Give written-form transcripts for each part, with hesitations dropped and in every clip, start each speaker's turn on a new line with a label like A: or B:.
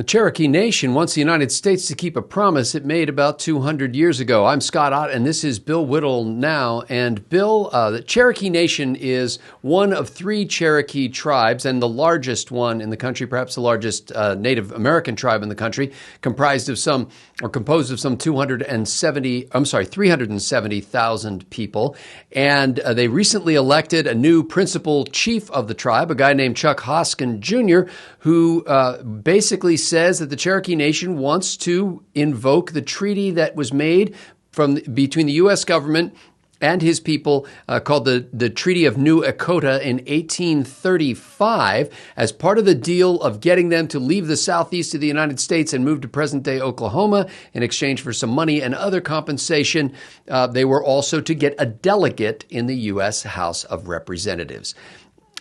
A: The Cherokee Nation wants the United States to keep a promise it made about 200 years ago. I'm Scott Ott, and this is Bill Whittle now. And Bill, the Cherokee Nation is one of three Cherokee tribes, and the largest one in the country, perhaps the largest Native American tribe in the country, composed of some 370,000 people. And they recently elected a new principal chief of the tribe, a guy named Chuck Hoskin Jr., who basically says that the Cherokee Nation wants to invoke the treaty that was made between the U.S. government and his people called the Treaty of New Echota in 1835 as part of the deal of getting them to leave the southeast of the United States and move to present-day Oklahoma in exchange for some money and other compensation. They were also to get a delegate in the U.S. House of Representatives.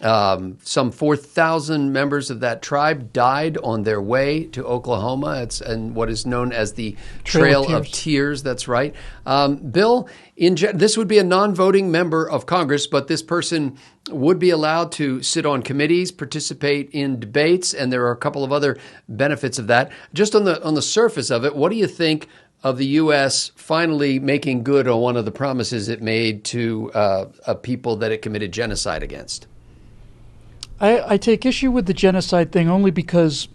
A: Some 4,000 members of that tribe died on their way to Oklahoma. It's in what is known as the Trail of Tears. That's right. Bill, this would be a non-voting member of Congress, but this person would be allowed to sit on committees, participate in debates, and there are a couple of other benefits of that. Just on the surface of it, what do you think of the U.S. finally making good on one of the promises it made to a people that it committed genocide against?
B: I take issue with the genocide thing only because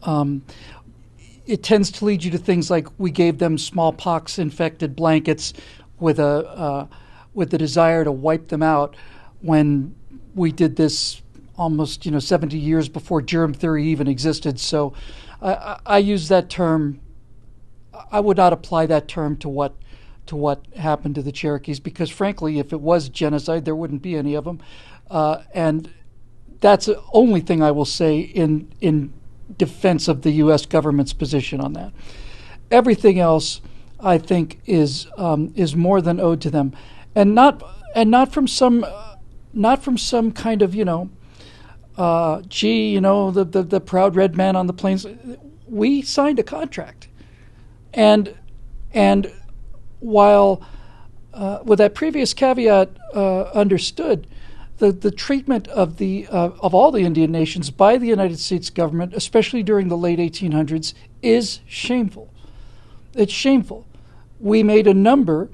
B: it tends to lead you to things like we gave them smallpox-infected blankets with the desire to wipe them out when we did this almost 70 years before germ theory even existed. So I use that term. I would not apply that term to what happened to the Cherokees because, frankly, if it was genocide, there wouldn't be any of them, and that's the only thing I will say in defense of the U.S. government's position on that. Everything else, I think, is more than owed to them, and not from some kind of the proud red man on the plains. We signed a contract, and while with that previous caveat understood. The treatment of all the Indian nations by the United States government, especially during the late 1800s, is shameful. It's shameful. We made a number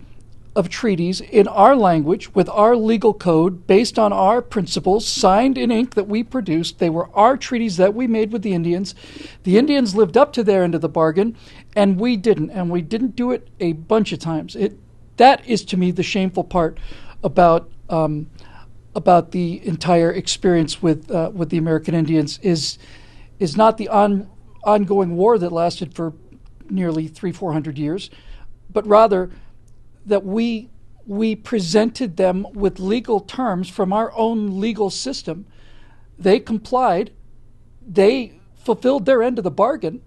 B: of treaties in our language with our legal code based on our principles, signed in ink that we produced. They were our treaties that we made with the Indians. The Indians lived up to their end of the bargain, and we didn't. And we didn't do it a bunch of times. That is, to me, the shameful part about the entire experience with the American Indians is not the ongoing war that lasted for nearly 300-400 years, but rather that we presented them with legal terms from our own legal system. They complied, they fulfilled their end of the bargain,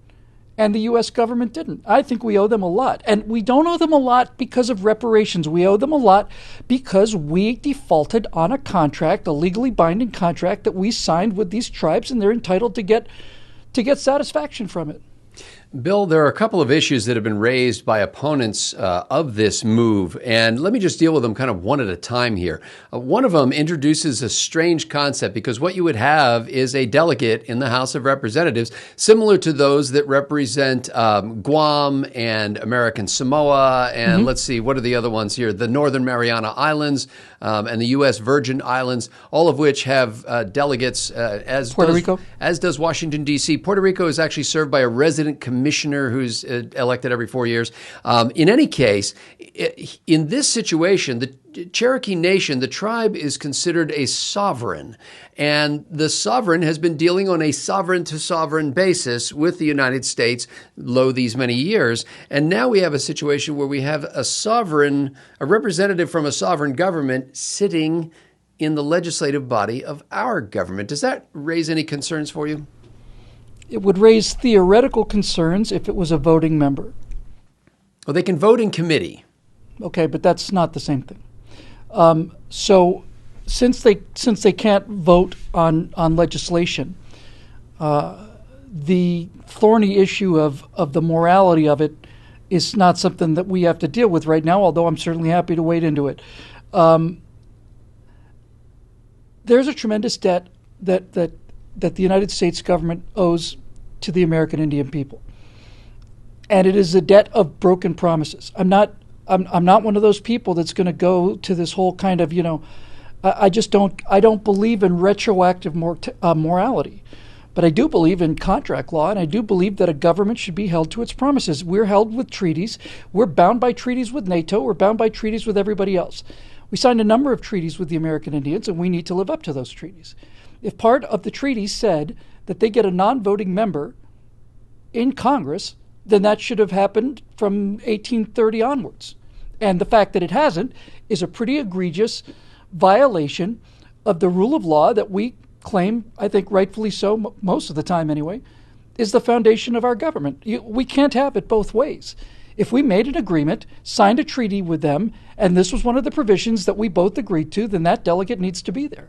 B: and the U.S. government didn't. I think we owe them a lot. And we don't owe them a lot because of reparations. We owe them a lot because we defaulted on a contract, a legally binding contract that we signed with these tribes, and they're entitled to get satisfaction from it.
A: Bill, there are a couple of issues that have been raised by opponents of this move, and let me just deal with them kind of one at a time here. One of them introduces a strange concept because what you would have is a delegate in the House of Representatives, similar to those that represent Guam and American Samoa, and let's see, what are the other ones here? The Northern Mariana Islands and the U.S. Virgin Islands, all of which have delegates, as does Washington, D.C. Puerto Rico is actually served by a resident commissioner who's elected every 4 years. In any case, in this situation, the Cherokee Nation, the tribe, is considered a sovereign, and the sovereign has been dealing on a sovereign-to-sovereign basis with the United States these many years, and now we have a situation where we have a representative from a sovereign government sitting in the legislative body of our government. Does that raise any concerns for you?
B: It would raise theoretical concerns if it was a voting member.
A: Well, they can vote in committee.
B: Okay, but that's not the same thing. So since they can't vote on legislation, the thorny issue of the morality of it is not something that we have to deal with right now, although I'm certainly happy to wade into it. There's a tremendous debt that the United States government owes to the American Indian people. And it is a debt of broken promises. I'm not one of those people that's going to go to this whole kind of, I don't believe in retroactive morality. But I do believe in contract law, and I do believe that a government should be held to its promises. We're held with treaties. We're bound by treaties with NATO. We're bound by treaties with everybody else. We signed a number of treaties with the American Indians, and we need to live up to those treaties. If part of the treaty said that they get a non-voting member in Congress, then that should have happened from 1830 onwards. And the fact that it hasn't is a pretty egregious violation of the rule of law that we claim, I think rightfully so, most of the time anyway, is the foundation of our government. We can't have it both ways. If we made an agreement, signed a treaty with them, and this was one of the provisions that we both agreed to, then that delegate needs to be there.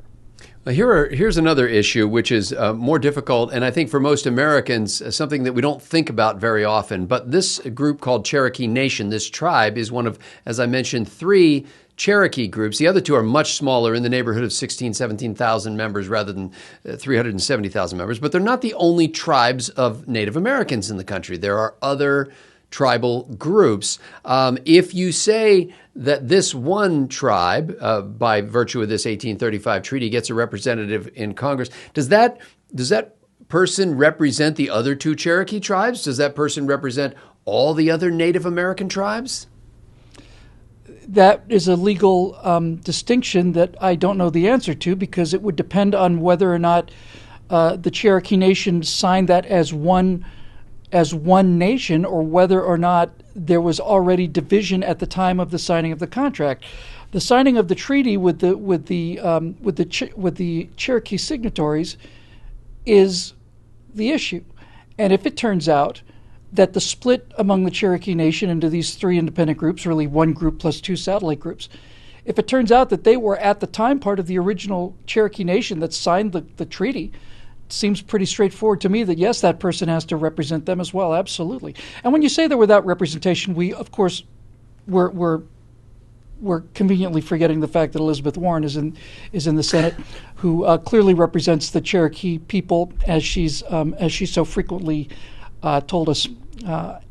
A: Well, here's another issue, which is more difficult, and I think for most Americans, something that we don't think about very often. But this group called Cherokee Nation, this tribe, is one of, as I mentioned, 3 Cherokee groups. The other 2 are much smaller, in the neighborhood of 17,000 members rather than 370,000 members. But they're not the only tribes of Native Americans in the country. There are other tribal groups. If you say that this one tribe, by virtue of this 1835 treaty, gets a representative in Congress, does that person represent the other 2 Cherokee tribes? Does that person represent all the other Native American tribes?
B: That is a legal distinction that I don't know the answer to, because it would depend on whether or not the Cherokee Nation signed that as one nation, or whether or not there was already division at the time of the signing of the contract. The signing of the treaty with the Cherokee signatories is the issue, and if it turns out that the split among the Cherokee Nation into these 3 independent groups, really one group plus 2 satellite groups, if it turns out that they were at the time part of the original Cherokee Nation that signed the treaty, it seems pretty straightforward to me that yes, that person has to represent them as well, absolutely. And when you say they're without representation, we, of course, we're conveniently forgetting the fact that Elizabeth Warren is in the Senate, who clearly represents the Cherokee people, as she's so frequently told us.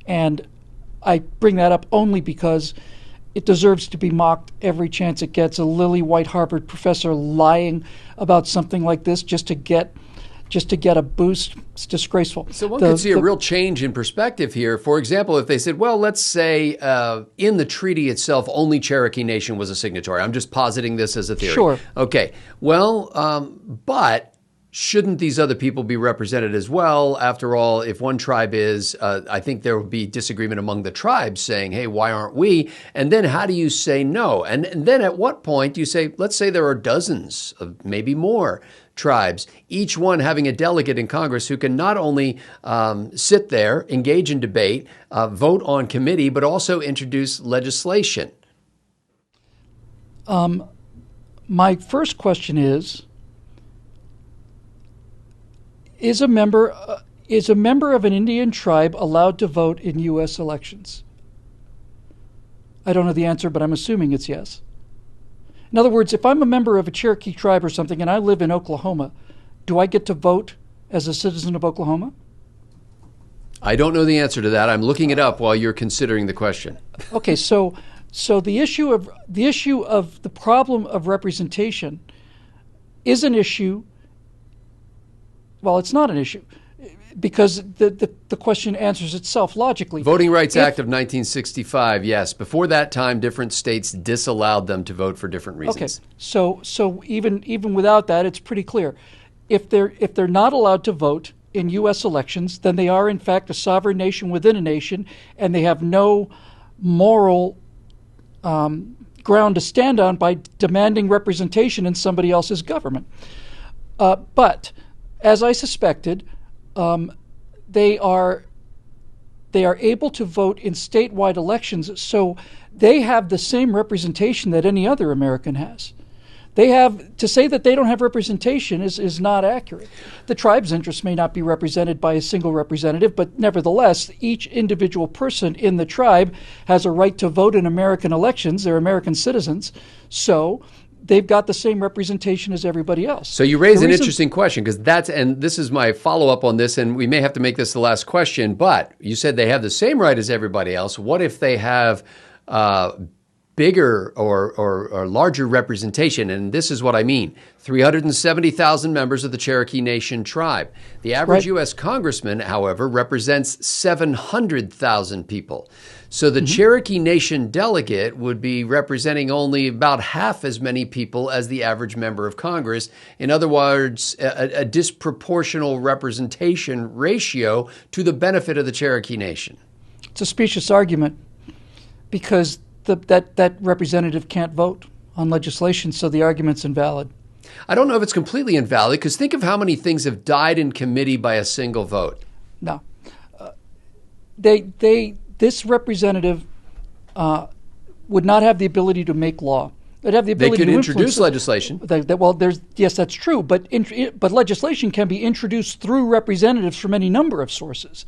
B: And I bring that up only because it deserves to be mocked every chance it gets. A lily white Harvard professor lying about something like this just to get a boost. It's disgraceful.
A: So one could see a real change in perspective here. For example, if they said, well, let's say in the treaty itself, only Cherokee Nation was a signatory. I'm just positing this as a theory.
B: Sure.
A: Okay. Well, but shouldn't these other people be represented as well? After all, if one tribe is, I think there would be disagreement among the tribes saying, hey, why aren't we? And then how do you say no? And then at what point do you say, let's say there are dozens of maybe more tribes, each one having a delegate in Congress who can not only sit there, engage in debate, vote on committee, but also introduce legislation?
B: My first question is a member of an Indian tribe allowed to vote in U.S. elections? I don't know the answer, but I'm assuming it's yes. In other words, if I'm a member of a Cherokee tribe or something and I live in Oklahoma, do I get to vote as a citizen of Oklahoma?
A: I don't know the answer to that. I'm looking it up while you're considering the question.
B: Okay, so the issue of the problem of representation is an issue. Well, it's not an issue because the question answers itself logically.
A: Voting Rights Act of 1965, yes. Before that time, different states disallowed them to vote for different reasons.
B: Okay, so even without that, it's pretty clear. If they're not allowed to vote in U.S. elections, then they are in fact a sovereign nation within a nation, and they have no moral ground to stand on by demanding representation in somebody else's government. But as I suspected, they are able to vote in statewide elections, so they have the same representation that any other American has. To say that they don't have representation is not accurate. The tribe's interests may not be represented by a single representative, but nevertheless, each individual person in the tribe has a right to vote in American elections. They're American citizens, so they've got the same representation as everybody else.
A: So you raise an interesting question, because and this is my follow-up on this, and we may have to make this the last question, but you said they have the same right as everybody else. What if they have bigger or larger representation? And this is what I mean. 370,000 members of the Cherokee Nation tribe. The average U.S. congressman, however, represents 700,000 people. So the Cherokee Nation delegate would be representing only about half as many people as the average member of Congress. In other words, a disproportional representation ratio to the benefit of the Cherokee Nation.
B: It's a specious argument, because that representative can't vote on legislation, so the argument's invalid.
A: I don't know if it's completely invalid, because think of how many things have died in committee by a single vote.
B: No. This representative would not have the ability to make law. They'd have the ability
A: They could
B: to
A: introduce legislation.
B: Yes, that's true, but legislation can be introduced through representatives from any number of sources.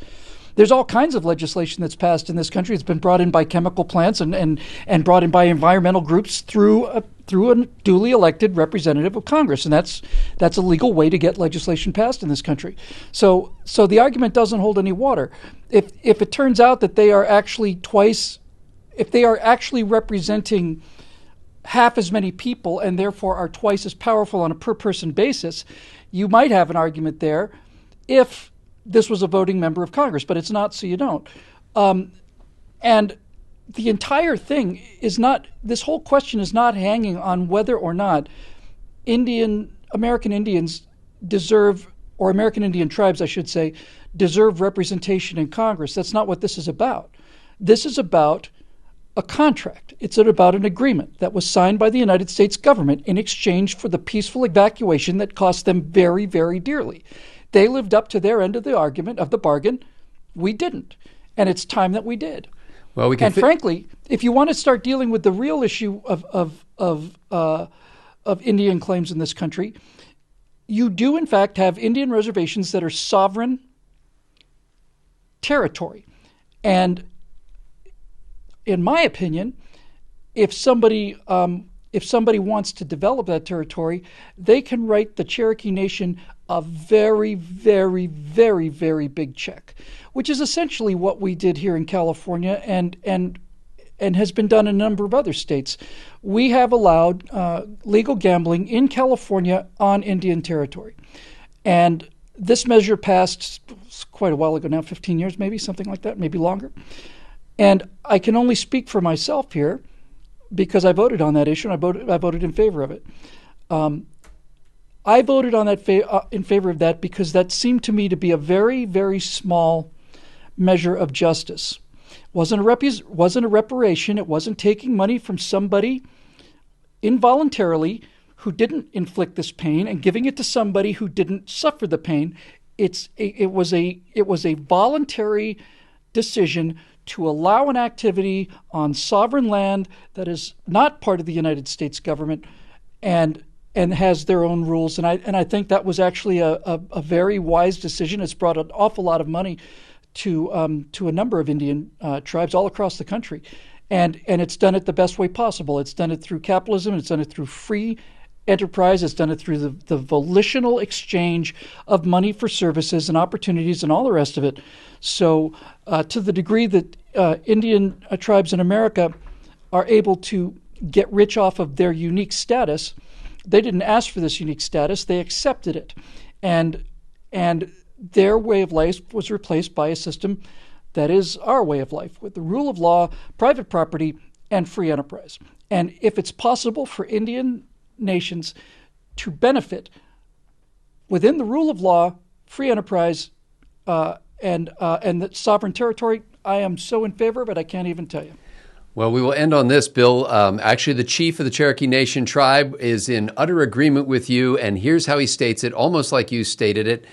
B: There's all kinds of legislation that's passed in this country. It's been brought in by chemical plants and brought in by environmental groups through a duly elected representative of Congress, and that's a legal way to get legislation passed in this country. So the argument doesn't hold any water. If it turns out that they are actually representing half as many people and therefore are twice as powerful on a per person basis, you might have an argument there if this was a voting member of Congress, but it's not, so you don't. And the entire thing is not, this whole question is not hanging on whether or not American Indians deserve, or American Indian tribes, I should say, deserve representation in Congress. That's not what this is about. This is about a contract. It's about an agreement that was signed by the United States government in exchange for the peaceful evacuation that cost them very, very dearly. They lived up to their end of the argument, of the bargain. We didn't. And it's time that we did.
A: Well, we can.
B: Frankly, if you want to start dealing with the real issue of Indian claims in this country, you do in fact have Indian reservations that are sovereign territory. And in my opinion, if somebody wants to develop that territory, they can write the Cherokee Nation a very, very, very, very big check, which is essentially what we did here in California and has been done in a number of other states. We have allowed legal gambling in California on Indian territory. And this measure passed quite a while ago now, 15 years maybe, something like that, maybe longer. And I can only speak for myself here because I voted on that issue and I voted in favor of it. I voted on that in favor of that because that seemed to me to be a very, very small measure of justice. Wasn't a reparation. It wasn't taking money from somebody involuntarily who didn't inflict this pain and giving it to somebody who didn't suffer the pain. It was a voluntary decision to allow an activity on sovereign land that is not part of the United States government and has their own rules. And I think that was actually a very wise decision. It's brought an awful lot of money to a number of Indian tribes all across the country. And it's done it the best way possible. It's done it through capitalism. It's done it through free enterprise. It's done it through the volitional exchange of money for services and opportunities and all the rest of it. So to the degree that Indian tribes in America are able to get rich off of their unique status, they didn't ask for this unique status. They accepted it. And their way of life was replaced by a system that is our way of life, with the rule of law, private property, and free enterprise. And if it's possible for Indian nations to benefit within the rule of law, free enterprise, and the sovereign territory, I am so in favor of it, I can't even tell you.
A: Well, we will end on this, Bill. Actually, the chief of the Cherokee Nation tribe is in utter agreement with you, and here's how he states it, almost like you stated it.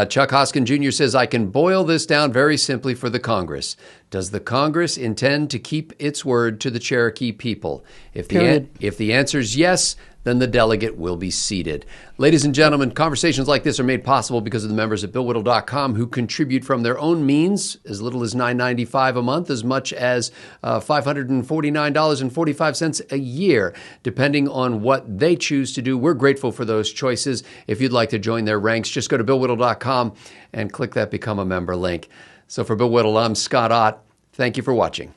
A: Chuck Hoskin Jr. says, I can boil this down very simply for the Congress. Does the Congress intend to keep its word to the Cherokee people? If the answer is yes, then the delegate will be seated. Ladies and gentlemen, conversations like this are made possible because of the members at BillWhittle.com who contribute from their own means, as little as $9.95 a month, as much as $549.45 a year, depending on what they choose to do. We're grateful for those choices. If you'd like to join their ranks, just go to BillWhittle.com and click that Become a Member link. So for Bill Whittle, I'm Scott Ott. Thank you for watching.